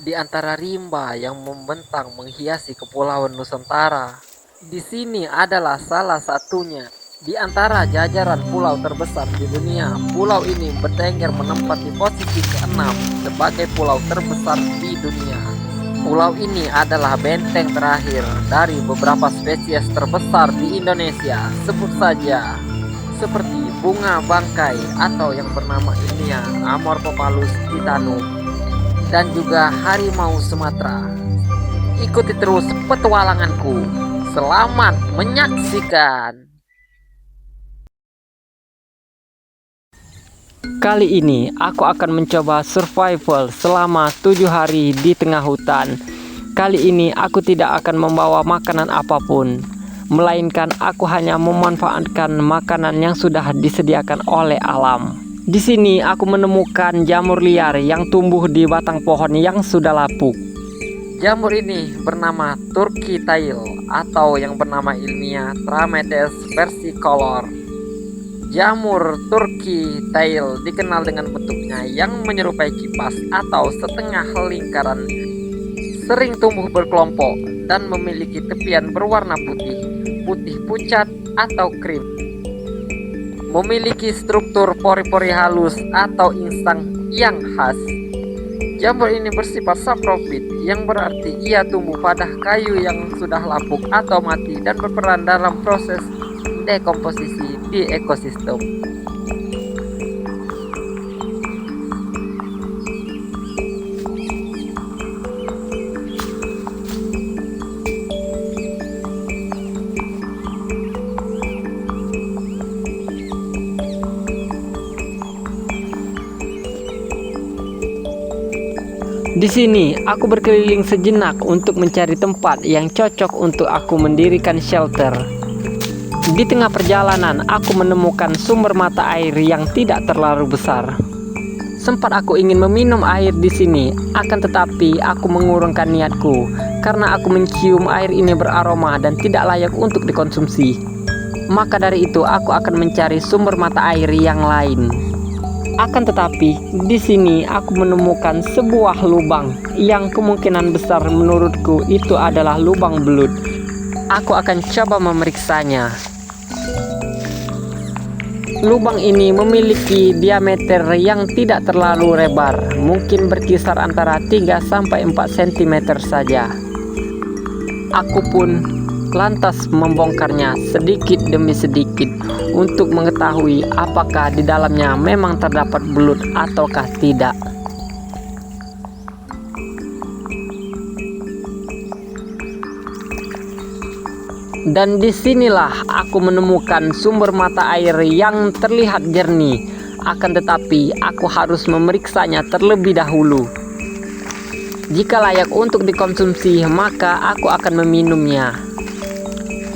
di antara rimba yang membentang menghiasi kepulauan Nusantara. Di sini adalah salah satunya. Di antara jajaran pulau terbesar di dunia, pulau ini bertengger menempati posisi ke-6 sebagai pulau terbesar di dunia. Pulau ini adalah benteng terakhir dari beberapa spesies terbesar di Indonesia. Sebut saja seperti bunga bangkai atau yang bernama ilmiah Amorphophallus titanum dan juga harimau Sumatera. Ikuti terus petualanganku. Selamat menyaksikan. Kali ini aku akan mencoba survival selama 7 hari di tengah hutan. Kali ini aku tidak akan membawa makanan apapun, melainkan aku hanya memanfaatkan makanan yang sudah disediakan oleh alam. Di sini aku menemukan jamur liar yang tumbuh di batang pohon yang sudah lapuk. Jamur ini bernama Turkey tail atau yang bernama ilmiah Trametes versicolor. Jamur Turkey tail dikenal dengan bentuknya yang menyerupai kipas atau setengah lingkaran, sering tumbuh berkelompok dan memiliki tepian berwarna putih, putih pucat atau krim. Memiliki struktur pori-pori halus atau insang yang khas. Jamur ini bersifat saprofit, yang berarti ia tumbuh pada kayu yang sudah lapuk atau mati dan berperan dalam proses dekomposisi di ekosistem. Di sini aku berkeliling sejenak untuk mencari tempat yang cocok untuk aku mendirikan shelter. Di tengah perjalanan aku menemukan sumber mata air yang tidak terlalu besar. Sempat aku ingin meminum air di sini, akan tetapi aku mengurungkan niatku karena aku mencium air ini beraroma dan tidak layak untuk dikonsumsi. Maka dari itu aku akan mencari sumber mata air yang lain. Akan tetapi, di sini aku menemukan sebuah lubang yang kemungkinan besar menurutku itu adalah lubang belut. Aku akan coba memeriksanya. Lubang ini memiliki diameter yang tidak terlalu lebar, mungkin berkisar antara 3-4 cm saja. Aku pun lantas membongkarnya sedikit demi sedikit untuk mengetahui apakah di dalamnya memang terdapat belut ataukah tidak. Dan disinilah aku menemukan sumber mata air yang terlihat jernih. Akan tetapi aku harus memeriksanya terlebih dahulu. Jika layak untuk dikonsumsi, maka aku akan meminumnya.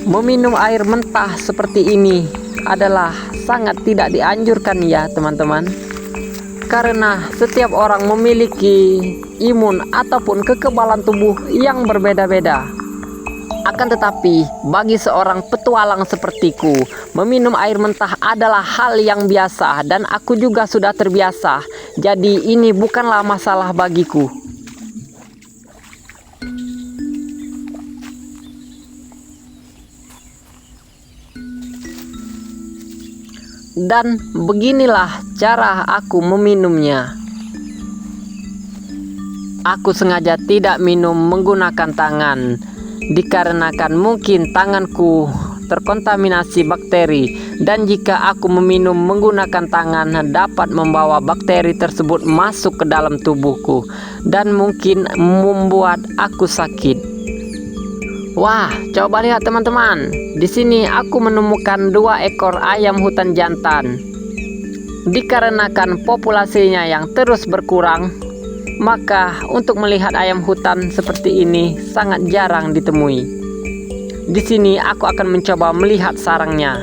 Meminum air mentah seperti ini adalah sangat tidak dianjurkan ya teman-teman. Karena setiap orang memiliki imun ataupun kekebalan tubuh yang berbeda-beda. Akan tetapi, bagi seorang petualang sepertiku, meminum air mentah adalah hal yang biasa dan aku juga sudah terbiasa. Jadi ini bukanlah masalah bagiku. Dan beginilah cara aku meminumnya. Aku sengaja tidak minum menggunakan tangan, dikarenakan mungkin tanganku terkontaminasi bakteri, dan jika aku meminum menggunakan tangan dapat membawa bakteri tersebut masuk ke dalam tubuhku dan mungkin membuat aku sakit. Wah, coba lihat teman-teman. Di sini aku menemukan 2 ekor ayam hutan jantan. Dikarenakan populasinya yang terus berkurang, maka untuk melihat ayam hutan seperti ini sangat jarang ditemui. Di sini aku akan mencoba melihat sarangnya.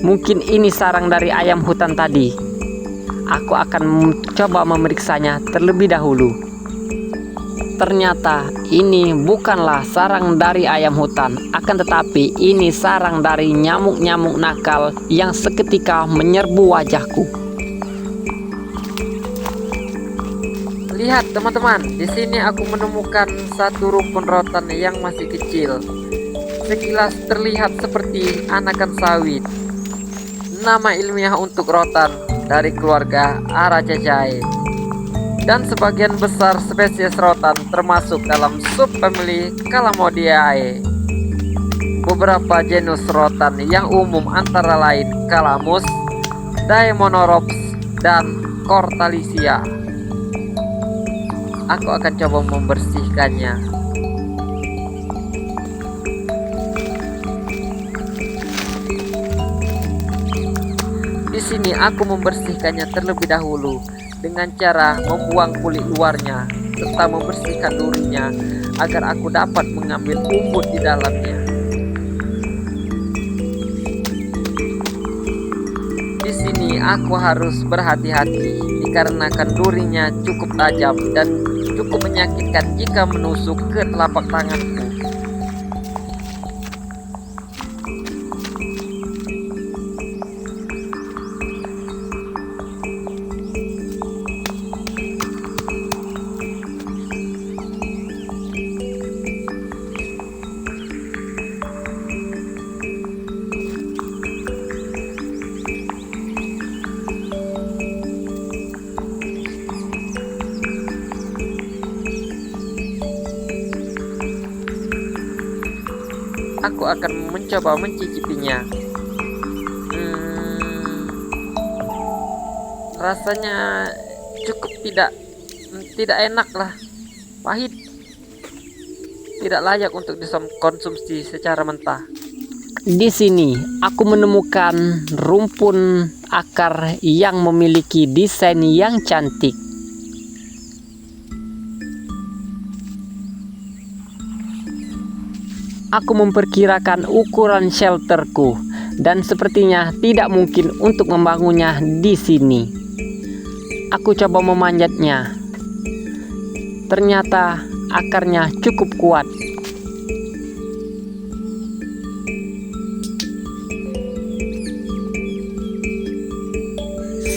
Mungkin ini sarang dari ayam hutan tadi. Aku akan mencoba memeriksanya terlebih dahulu. Ternyata ini bukanlah sarang dari ayam hutan, akan tetapi ini sarang dari nyamuk-nyamuk nakal yang seketika menyerbu wajahku. Lihat teman-teman, di sini aku menemukan satu rumpun rotan yang masih kecil. Sekilas terlihat seperti anakan sawit. Nama ilmiah untuk rotan dari keluarga Araceae. Dan sebagian besar spesies rotan termasuk dalam subfamili Calamodiae. Beberapa genus rotan yang umum antara lain Calamus, Daemonorops, dan Cortalicia. Aku akan coba membersihkannya. Di sini aku membersihkannya terlebih dahulu dengan cara membuang kulit luarnya serta membersihkan durinya agar aku dapat mengambil umbut di dalamnya. Di sini aku harus berhati-hati dikarenakan durinya cukup tajam dan cukup menyakitkan jika menusuk ke telapak tanganku. Aku akan mencoba mencicipinya. Rasanya cukup tidak enak lah, pahit, tidak layak untuk dikonsumsi secara mentah. Di sini aku menemukan rumpun akar yang memiliki desain yang cantik. Aku memperkirakan ukuran shelterku dan sepertinya tidak mungkin untuk membangunnya di sini. Aku coba memanjatnya. Ternyata akarnya cukup kuat.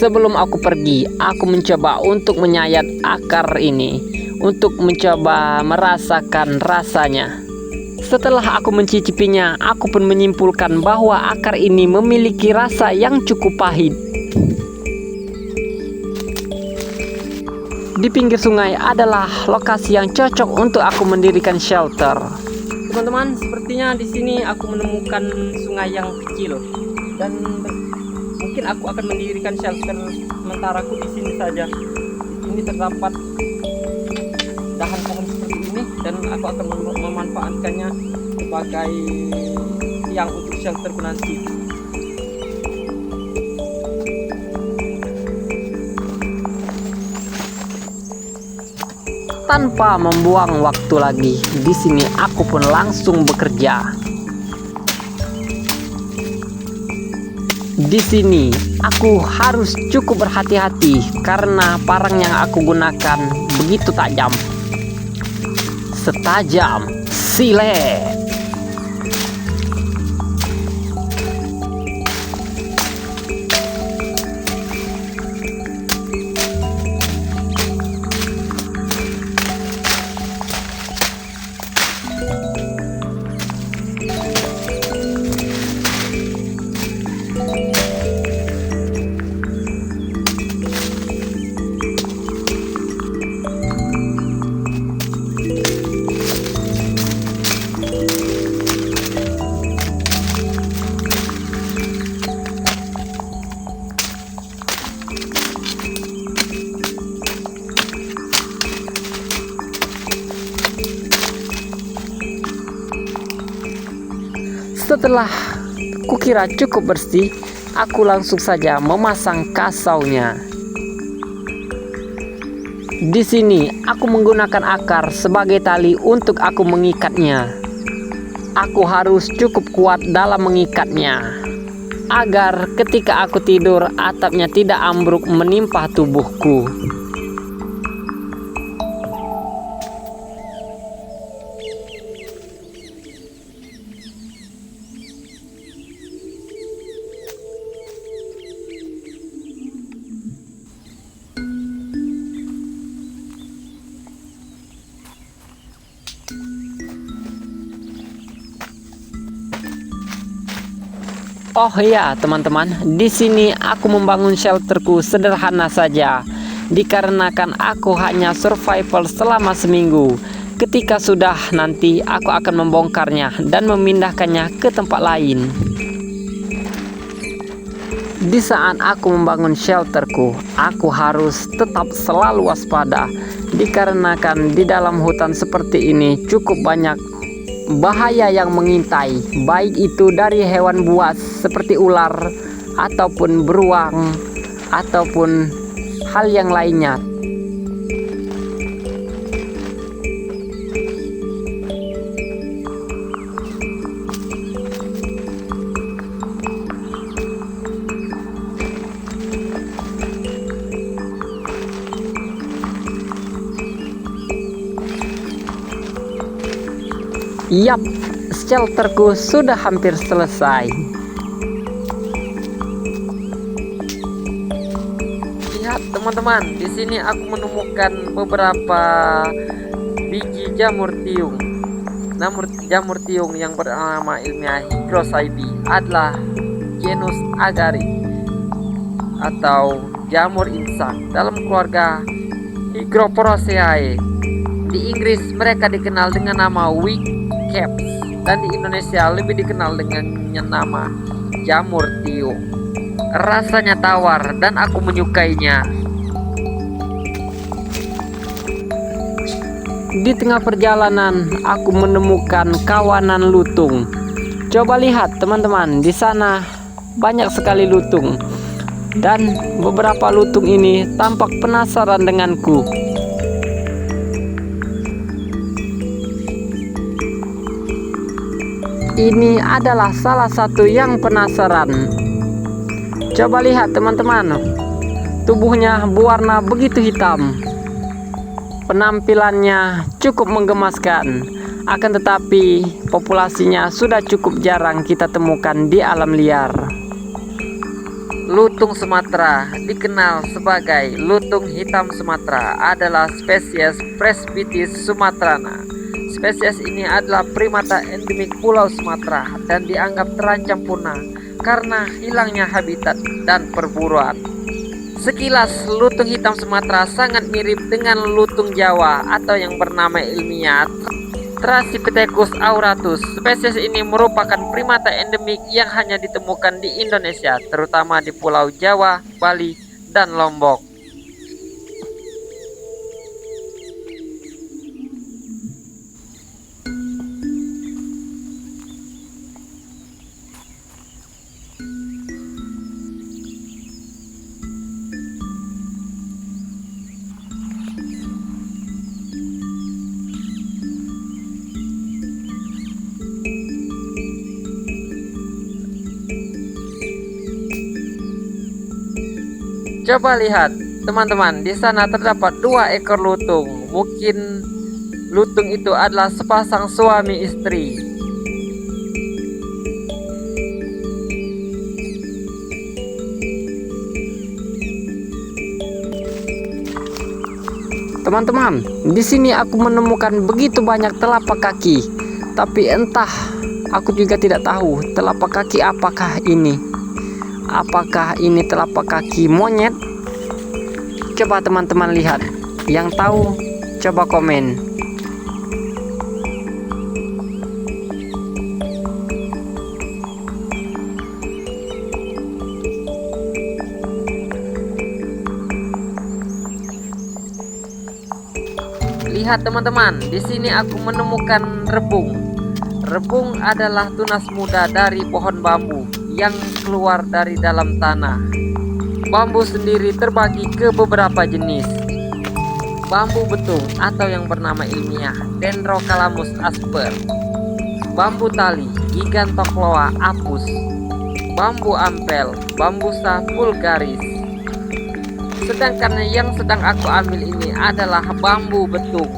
Sebelum aku pergi, aku mencoba untuk menyayat akar ini untuk mencoba merasakan rasanya. Setelah aku mencicipinya, aku pun menyimpulkan bahwa akar ini memiliki rasa yang cukup pahit. Di pinggir sungai adalah lokasi yang cocok untuk aku mendirikan shelter. Teman-teman, sepertinya di sini aku menemukan sungai yang kecil dan mungkin aku akan mendirikan shelter sementaraku di sini saja. Di sini terdapat dahan pohon seperti ini dan aku akan memanfaatkannya sebagai tiang untuk shelter nanti. Tanpa membuang waktu lagi, di sini aku pun langsung bekerja. Di sini aku harus cukup berhati-hati karena parang yang aku gunakan begitu tajam. Setajam silet. Setelah kukira cukup bersih, aku langsung saja memasang kasaunya. Di sini aku menggunakan akar sebagai tali untuk aku mengikatnya. Aku harus cukup kuat dalam mengikatnya agar ketika aku tidur atapnya tidak ambruk menimpa tubuhku. Oh iya teman-teman, di sini aku membangun shelterku sederhana saja, dikarenakan aku hanya survival selama seminggu. Ketika sudah nanti aku akan membongkarnya dan memindahkannya ke tempat lain. Di saat aku membangun shelterku, aku harus tetap selalu waspada, dikarenakan di dalam hutan seperti ini cukup banyak bahaya yang mengintai, baik itu dari hewan buas seperti ular, ataupun beruang, ataupun hal yang lainnya. Yap, shelterku sudah hampir selesai. Lihat teman-teman, di sini aku menemukan beberapa biji jamur tiung. Jamur tiung yang bernama ilmiah Hygrocybe adalah genus Agaric atau jamur insang dalam keluarga Hygroporaceae. Di Inggris mereka dikenal dengan nama wig caps, dan di Indonesia lebih dikenal dengan nama jamur tiung. Rasanya tawar dan aku menyukainya. Di tengah perjalanan aku menemukan kawanan lutung. Coba lihat teman-teman, di sana banyak sekali lutung, dan beberapa lutung ini tampak penasaran denganku. Ini adalah salah satu yang penasaran. Coba lihat teman-teman, tubuhnya berwarna begitu hitam. Penampilannya cukup menggemaskan, akan tetapi populasinya sudah cukup jarang kita temukan di alam liar. Lutung Sumatera, dikenal sebagai lutung hitam Sumatera, adalah spesies Presbytis sumatrana. Spesies ini adalah primata endemik Pulau Sumatera dan dianggap terancam punah karena hilangnya habitat dan perburuan. Sekilas, lutung hitam Sumatera sangat mirip dengan lutung Jawa atau yang bernama ilmiah Thrasipithecus auratus. Spesies ini merupakan primata endemik yang hanya ditemukan di Indonesia, terutama di Pulau Jawa, Bali, dan Lombok. Coba lihat teman-teman, di sana terdapat 2 ekor lutung. Mungkin lutung itu adalah sepasang suami istri. Teman-teman, di sini aku menemukan begitu banyak telapak kaki, tapi entah, aku juga tidak tahu telapak kaki apakah ini. Apakah ini telapak kaki monyet? Coba teman-teman lihat. Yang tahu, coba komen. Lihat teman-teman, di sini aku menemukan rebung. Rebung adalah tunas muda dari pohon bambu yang keluar dari dalam tanah. Bambu sendiri terbagi ke beberapa jenis. Bambu betung atau yang bernama ilmiah Dendrocalamus asper, bambu tali Gigantocloa apus, bambu ampel Bambusa vulgaris. Sedangkan yang sedang aku ambil ini adalah bambu betung.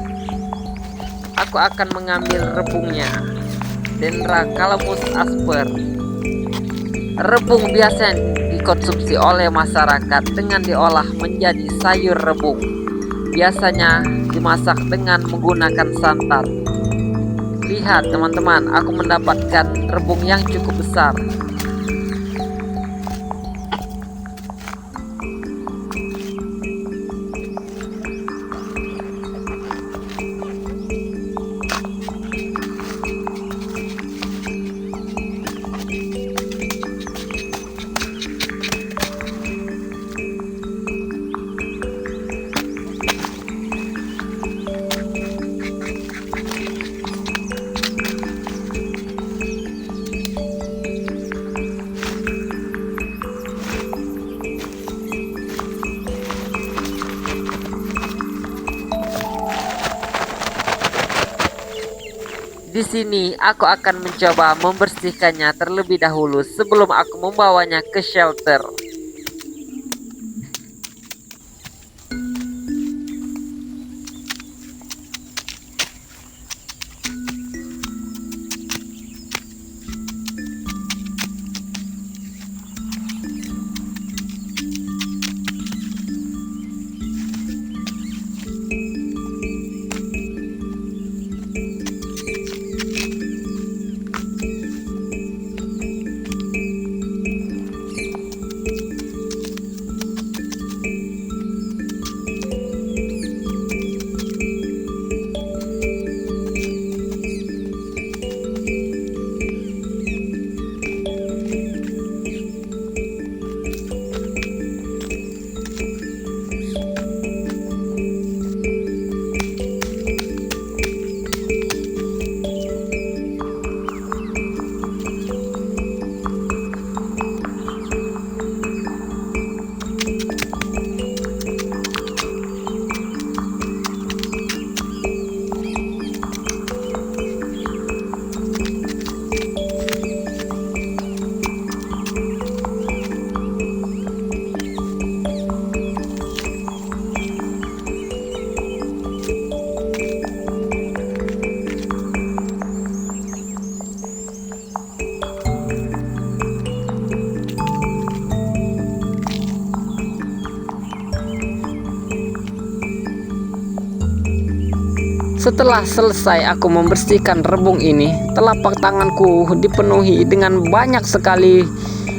Aku akan mengambil rebungnya, Dendrocalamus asper. Rebung biasanya dikonsumsi oleh masyarakat dengan diolah menjadi sayur rebung. Biasanya dimasak dengan menggunakan santan. Lihat teman-teman, aku mendapatkan rebung yang cukup besar. Di sini aku akan mencoba membersihkannya terlebih dahulu sebelum aku membawanya ke shelter. Setelah selesai aku membersihkan rebung ini, telapak tanganku dipenuhi dengan banyak sekali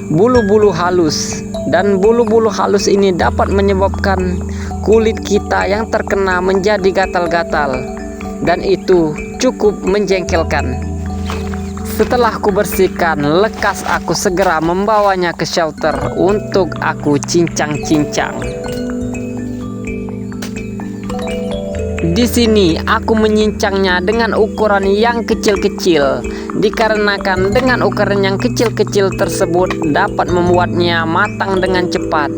bulu-bulu halus. Dan bulu-bulu halus ini dapat menyebabkan kulit kita yang terkena menjadi gatal-gatal. Dan itu cukup menjengkelkan. Setelah aku bersihkan, lekas aku segera membawanya ke shelter untuk aku cincang-cincang. Di sini aku menyincangnya dengan ukuran yang kecil-kecil, dikarenakan dengan ukuran yang kecil-kecil tersebut dapat membuatnya matang dengan cepat.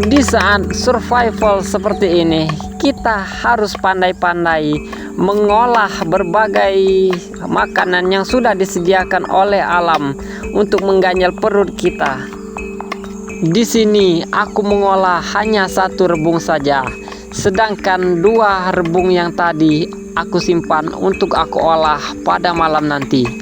Di saat survival seperti ini, kita harus pandai-pandai mengolah berbagai makanan yang sudah disediakan oleh alam untuk mengganjal perut kita. Di sini aku mengolah hanya satu rebung saja. Sedangkan 2 rebung yang tadi aku simpan untuk aku olah pada malam nanti.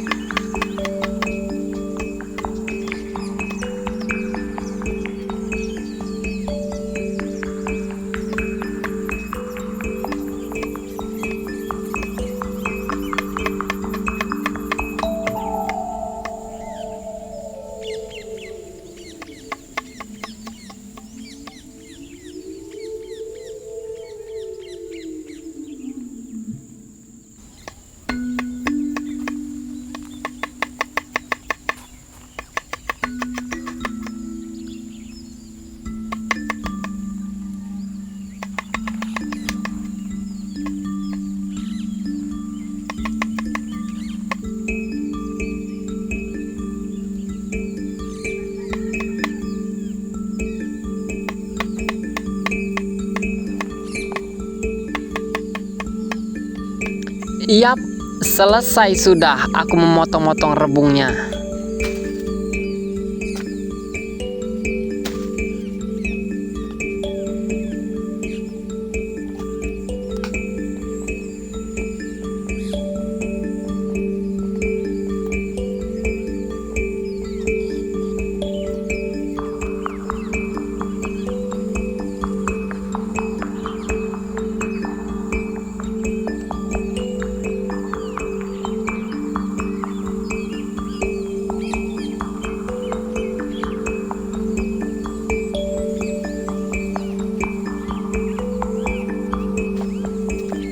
Yap, selesai sudah aku memotong-motong rebungnya.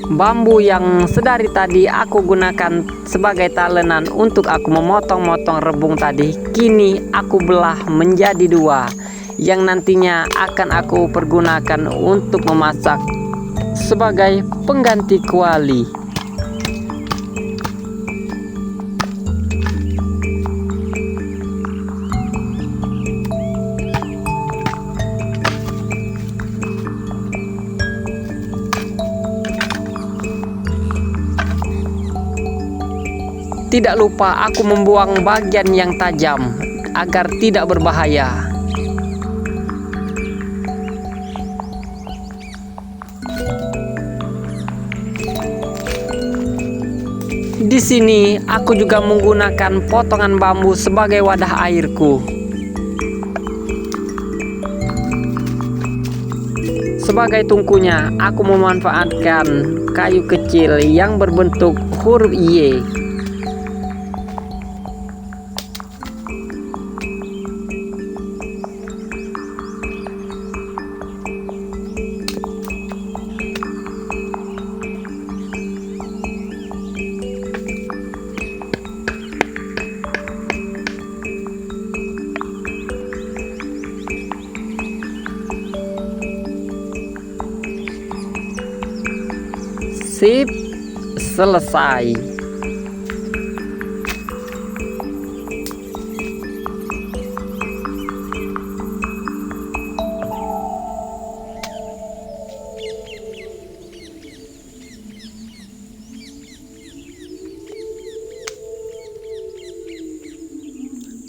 Bambu yang sedari tadi aku gunakan sebagai talenan untuk aku memotong-motong rebung tadi, kini aku belah menjadi dua, yang nantinya akan aku pergunakan untuk memasak sebagai pengganti kuali. Tidak lupa aku membuang bagian yang tajam agar tidak berbahaya. Di sini aku juga menggunakan potongan bambu sebagai wadah airku. Sebagai tungkunya, aku memanfaatkan kayu kecil yang berbentuk huruf Y. Sip, selesai.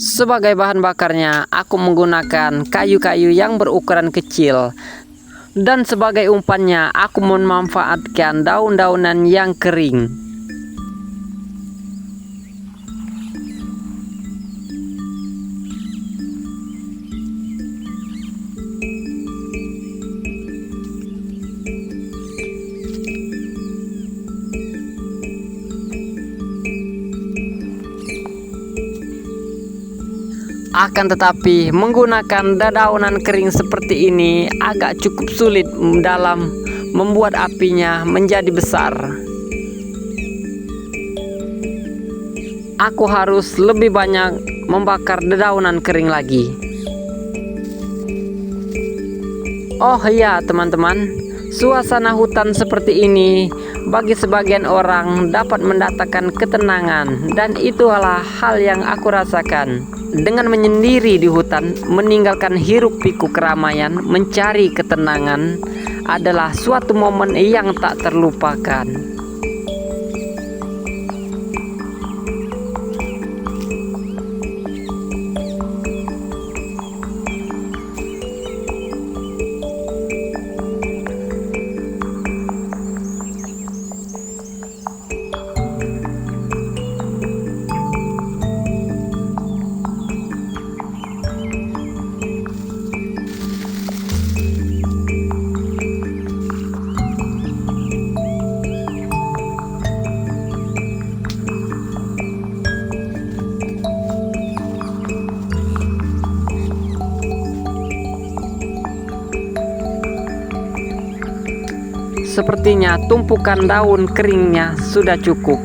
Sebagai bahan bakarnya, aku menggunakan kayu-kayu yang berukuran kecil. Dan sebagai umpannya, aku memanfaatkan daun-daunan yang kering. Akan tetapi, menggunakan dedaunan kering seperti ini agak cukup sulit dalam membuat apinya menjadi besar. Aku harus lebih banyak membakar dedaunan kering lagi. Oh iya teman-teman, suasana hutan seperti ini bagi sebagian orang dapat mendatangkan ketenangan, dan itulah hal yang aku rasakan. Dengan menyendiri di hutan, meninggalkan hiruk-pikuk keramaian, mencari ketenangan adalah suatu momen yang tak terlupakan. Sepertinya tumpukan daun keringnya sudah cukup.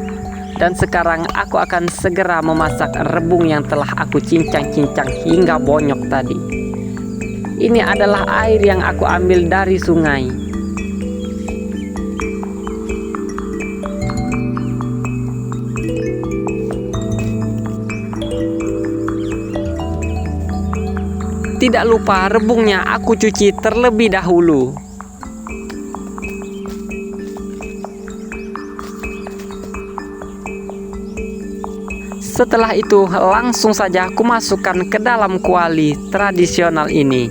Dan sekarang aku akan segera memasak rebung yang telah aku cincang-cincang hingga bonyok tadi. Ini adalah air yang aku ambil dari sungai. Tidak lupa rebungnya aku cuci terlebih dahulu. Setelah itu langsung saja aku masukkan ke dalam kuali tradisional ini.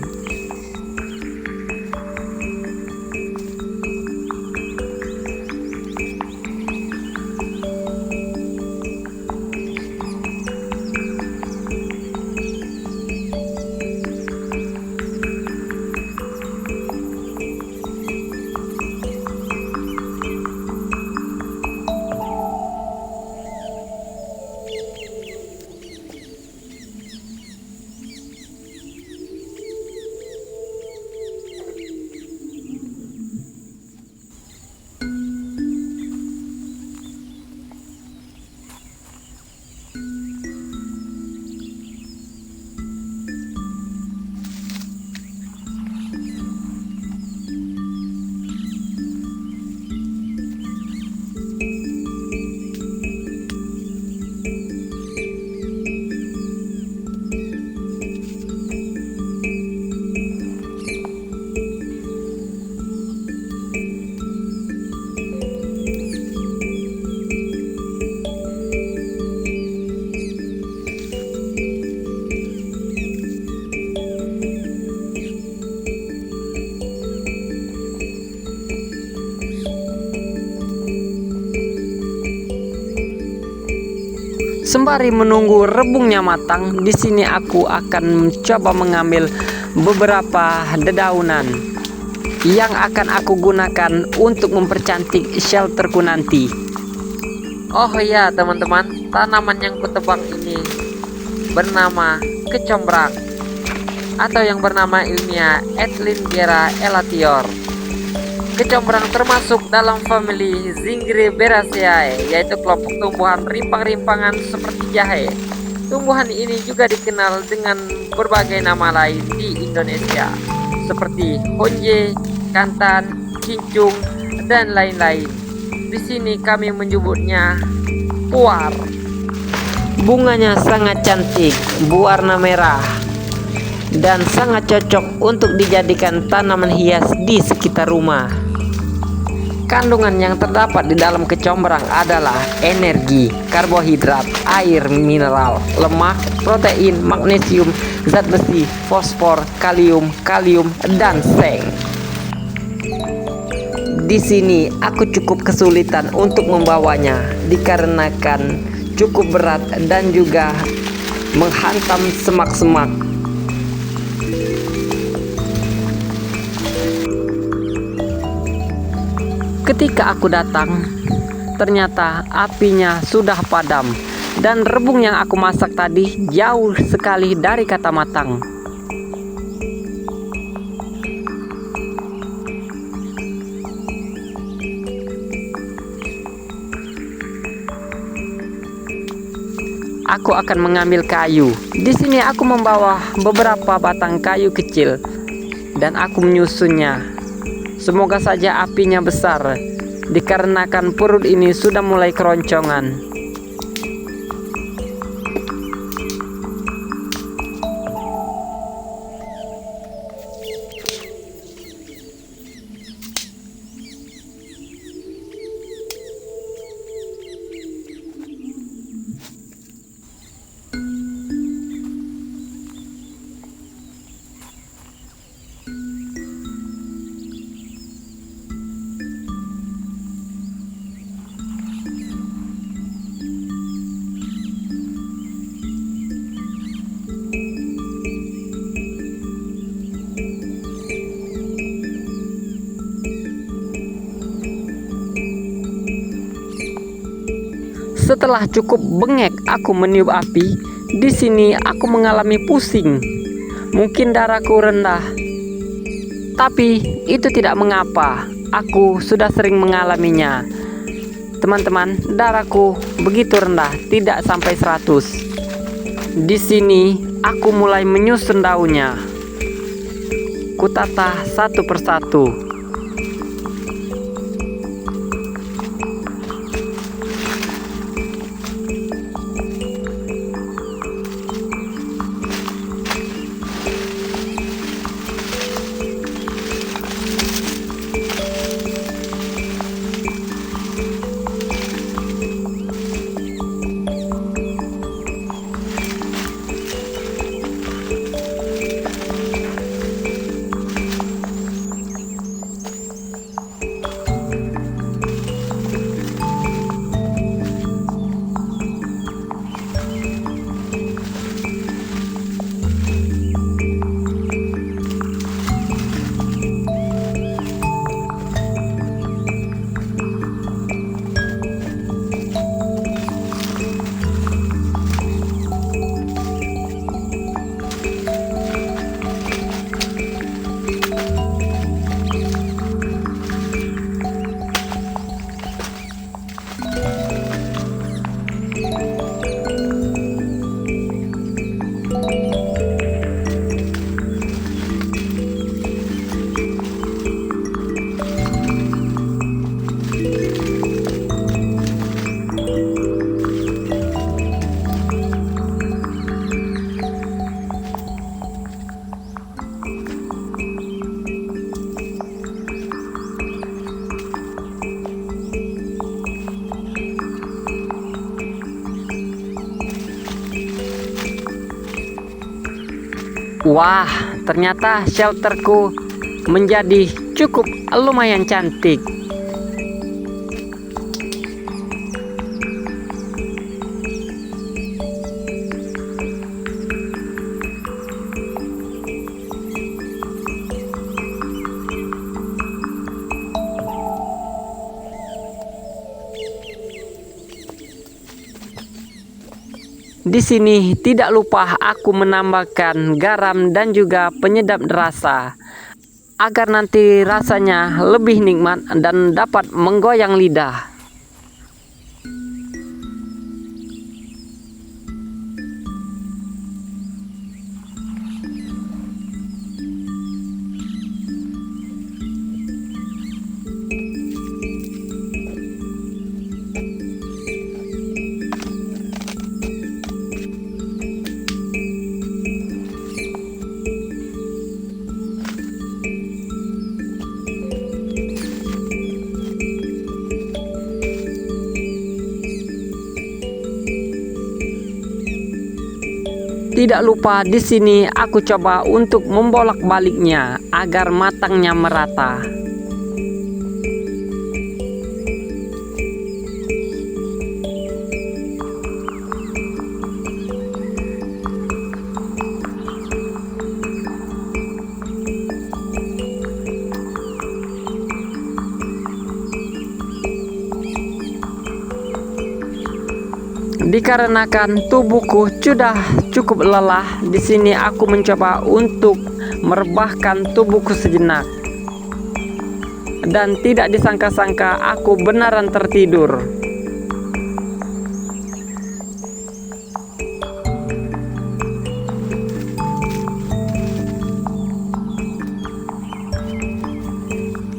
Sembari menunggu rebungnya matang, di sini aku akan mencoba mengambil beberapa dedaunan yang akan aku gunakan untuk mempercantik shelterku nanti. Oh iya teman-teman, tanaman yang kutebang ini bernama kecombrang atau yang bernama ilmiah Etlingera elatior. Kecombrang termasuk dalam famili Zingiberraceae, yaitu kelompok tumbuhan rimpang-rimpangan seperti jahe. Tumbuhan ini juga dikenal dengan berbagai nama lain di Indonesia, seperti honje, kantan, cincung, dan lain-lain. Di sini kami menyebutnya puar. Bunganya sangat cantik, berwarna merah, dan sangat cocok untuk dijadikan tanaman hias di sekitar rumah. Kandungan yang terdapat di dalam kecombrang adalah energi, karbohidrat, air mineral, lemak, protein, magnesium, zat besi, fosfor, kalium, dan seng. Di sini aku cukup kesulitan untuk membawanya dikarenakan cukup berat dan juga menghantam semak-semak. Ketika aku datang, ternyata apinya sudah padam dan rebung yang aku masak tadi jauh sekali dari kata matang. Aku akan mengambil kayu. Di sini aku membawa beberapa batang kayu kecil dan aku menyusunnya. Semoga saja apinya besar, dikarenakan perut ini sudah mulai keroncongan. Setelah cukup bengek aku meniup api, di sini aku mengalami pusing. Mungkin darahku rendah. Tapi itu tidak mengapa. Aku sudah sering mengalaminya. Teman-teman, darahku begitu rendah, tidak sampai 100. Di sini aku mulai menyusun daunnya. Kutata satu persatu. Wah, ternyata shelterku menjadi cukup lumayan cantik. Di sini tidak lupa aku menambahkan garam dan juga penyedap rasa agar nanti rasanya lebih nikmat dan dapat menggoyang lidah. Tidak lupa di sini aku coba untuk membolak-baliknya agar matangnya merata. Dikarenakan tubuhku sudah cukup lelah, di sini aku mencoba untuk merebahkan tubuhku sejenak. Dan tidak disangka-sangka aku beneran tertidur.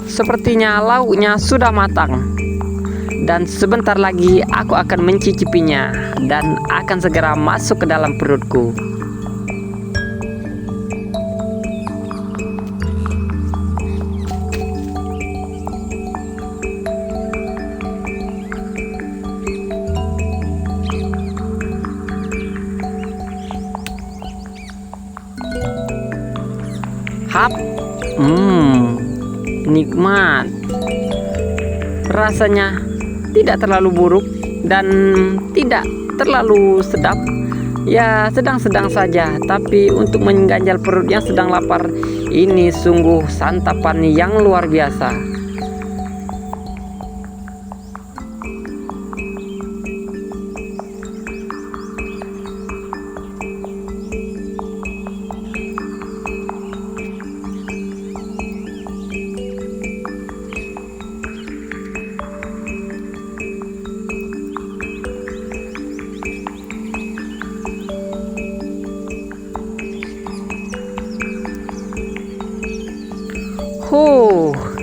Sepertinya lauknya sudah matang. Dan sebentar lagi aku akan mencicipinya dan akan segera masuk ke dalam perutku. Hap, nikmat. Rasanya tidak terlalu buruk dan tidak terlalu sedap. Ya, sedang-sedang saja, tapi untuk mengganjal perut yang sedang lapar, ini sungguh santapan yang luar biasa.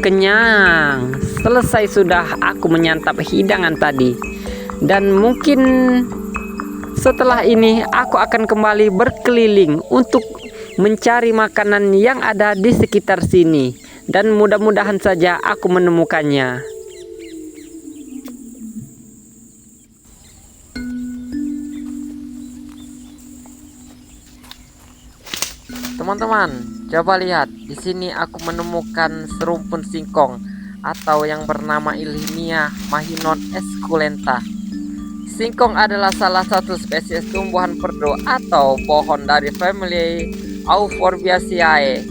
Kenyang. Selesai sudah aku menyantap hidangan tadi. Dan mungkin setelah ini aku akan kembali berkeliling untuk mencari makanan yang ada di sekitar sini. Dan mudah-mudahan saja aku menemukannya. Teman-teman, coba lihat. Di sini aku menemukan serumpun singkong atau yang bernama ilmiah Mahinon esculenta. Singkong adalah salah satu spesies tumbuhan perdu atau pohon dari famili Euphorbiaceae.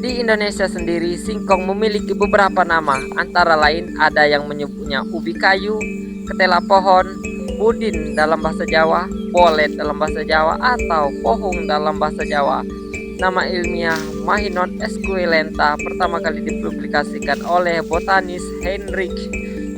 Di Indonesia sendiri, singkong memiliki beberapa nama, antara lain ada yang menyebutnya ubi kayu, ketela pohon, budin dalam bahasa Jawa, polet dalam bahasa Jawa, atau pohung dalam bahasa Jawa. Nama ilmiah Mahinon esculenta pertama kali dipublikasikan oleh botanis Heinrich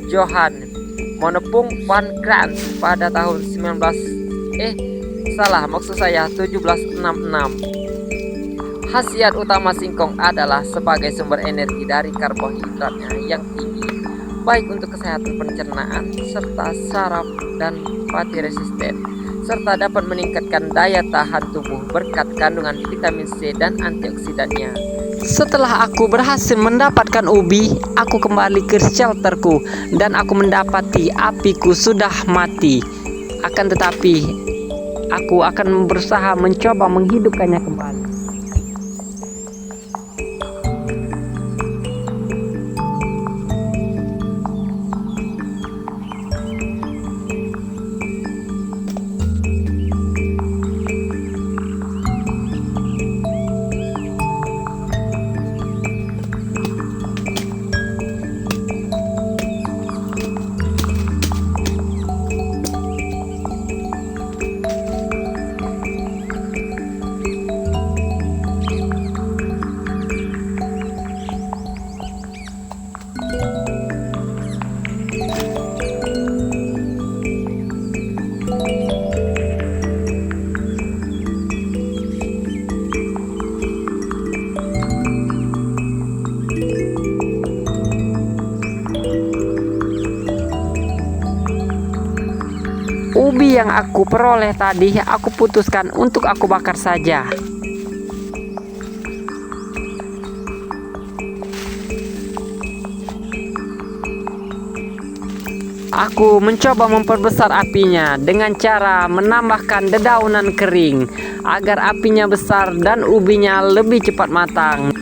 Johann Monepung van Krans pada tahun 1766. Khasiat utama singkong adalah sebagai sumber energi dari karbohidratnya yang tinggi, baik untuk kesehatan pencernaan serta saraf dan pati resisten, serta dapat meningkatkan daya tahan tubuh berkat kandungan vitamin C dan antioksidannya. Setelah aku berhasil mendapatkan ubi, aku kembali ke shelterku dan aku mendapati apiku sudah mati. Akan tetapi, aku akan berusaha mencoba menghidupkannya kembali. ubi yang aku peroleh tadi aku putuskan untuk aku bakar saja. Aku mencoba memperbesar apinya dengan cara menambahkan dedaunan kering agar apinya besar dan ubinya lebih cepat matang.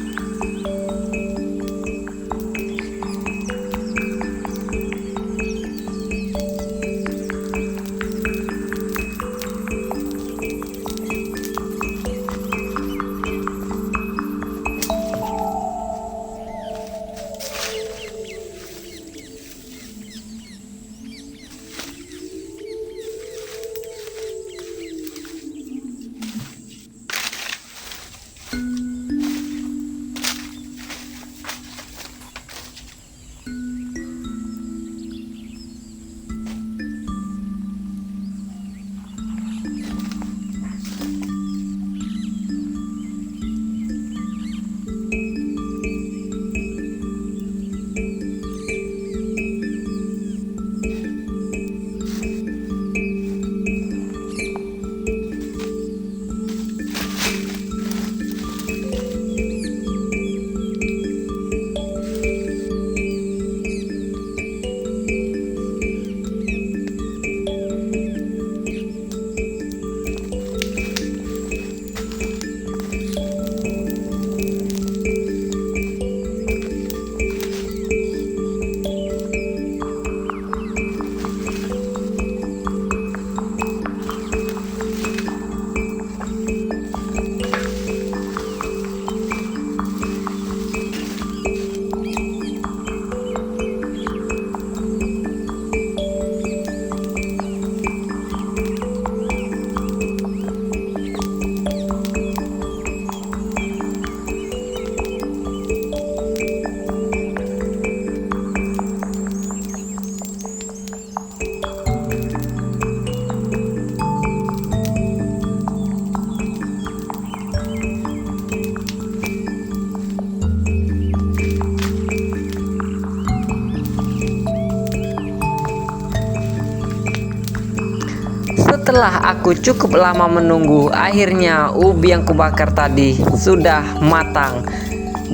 Setelah aku cukup lama menunggu, akhirnya ubi yang kubakar tadi sudah matang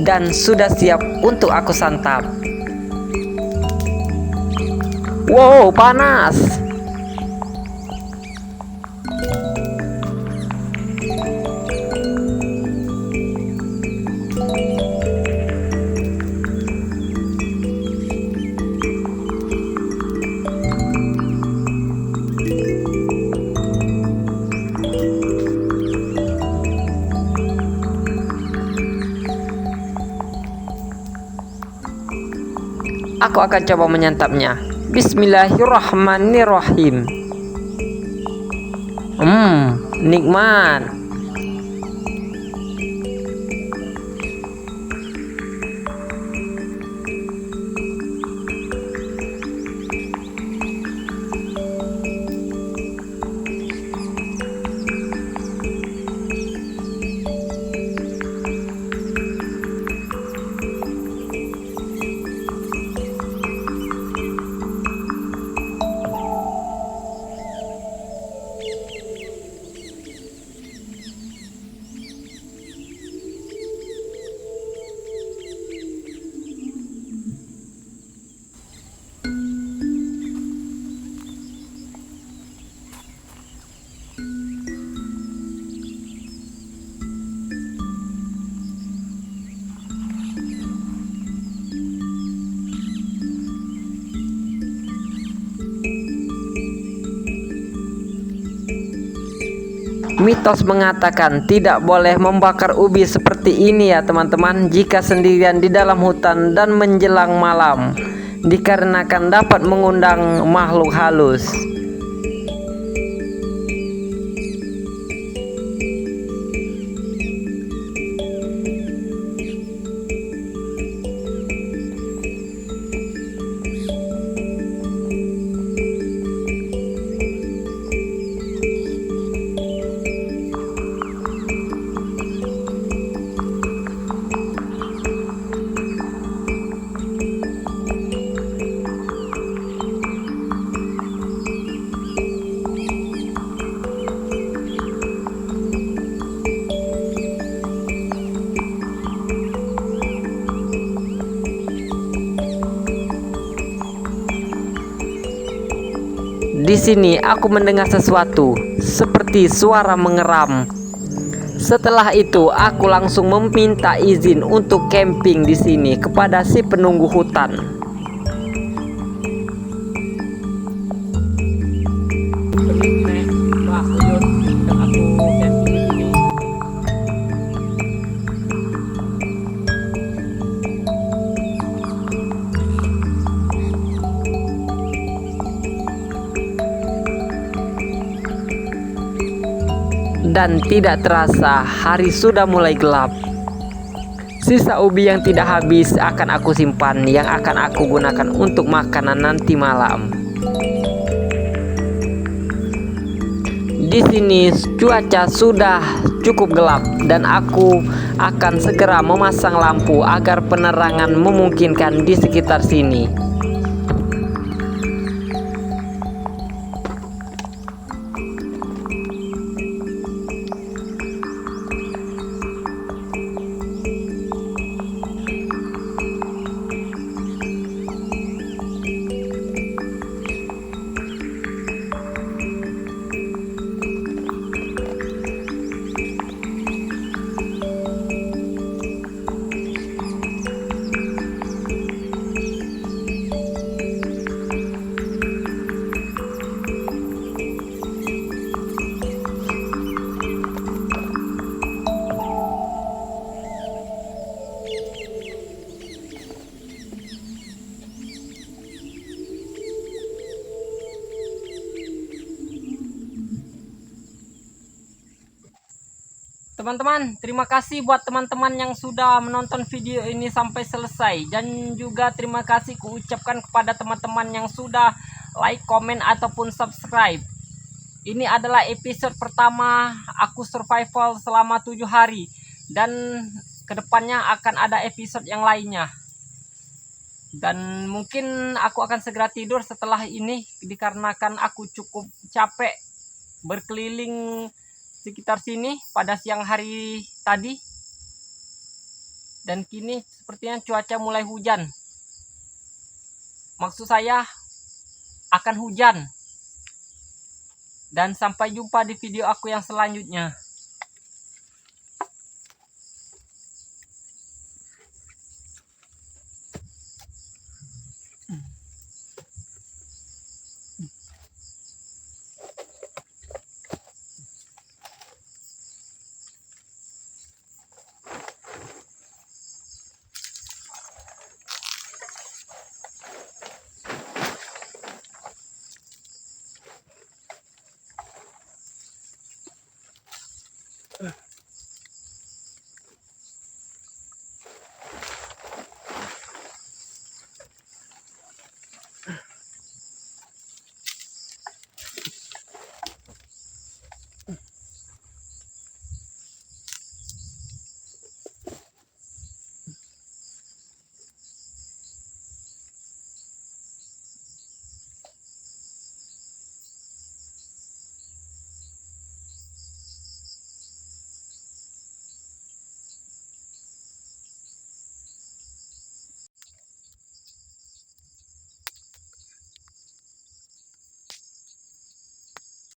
dan sudah siap untuk aku santap. Wow, panas! Aku akan coba menyantapnya. Bismillahirrahmanirrahim. Nikmat. Mitos mengatakan tidak boleh membakar ubi seperti ini ya teman-teman jika sendirian di dalam hutan dan menjelang malam, dikarenakan dapat mengundang makhluk halus. di sini aku mendengar sesuatu seperti suara mengeram. Setelah itu, aku langsung meminta izin untuk camping di sini kepada si penunggu hutan. Dan tidak terasa hari sudah mulai gelap. Sisa ubi yang tidak habis akan aku simpan, yang akan aku gunakan untuk makanan nanti malam. Di sini cuaca sudah cukup gelap dan aku akan segera memasang lampu agar penerangan memungkinkan di sekitar sini. Teman-teman, terima kasih buat teman-teman yang sudah menonton video ini sampai selesai. Dan juga terima kasih kuucapkan kepada teman-teman yang sudah like, komen, ataupun subscribe. Ini adalah episode pertama aku survival selama 7 hari. Dan kedepannya akan ada episode yang lainnya. Dan mungkin aku akan segera tidur setelah ini, dikarenakan aku cukup capek berkeliling sekitar sini pada siang hari tadi. Dan kini sepertinya cuaca mulai hujan. Maksud saya akan hujan. Dan sampai jumpa di video aku yang selanjutnya.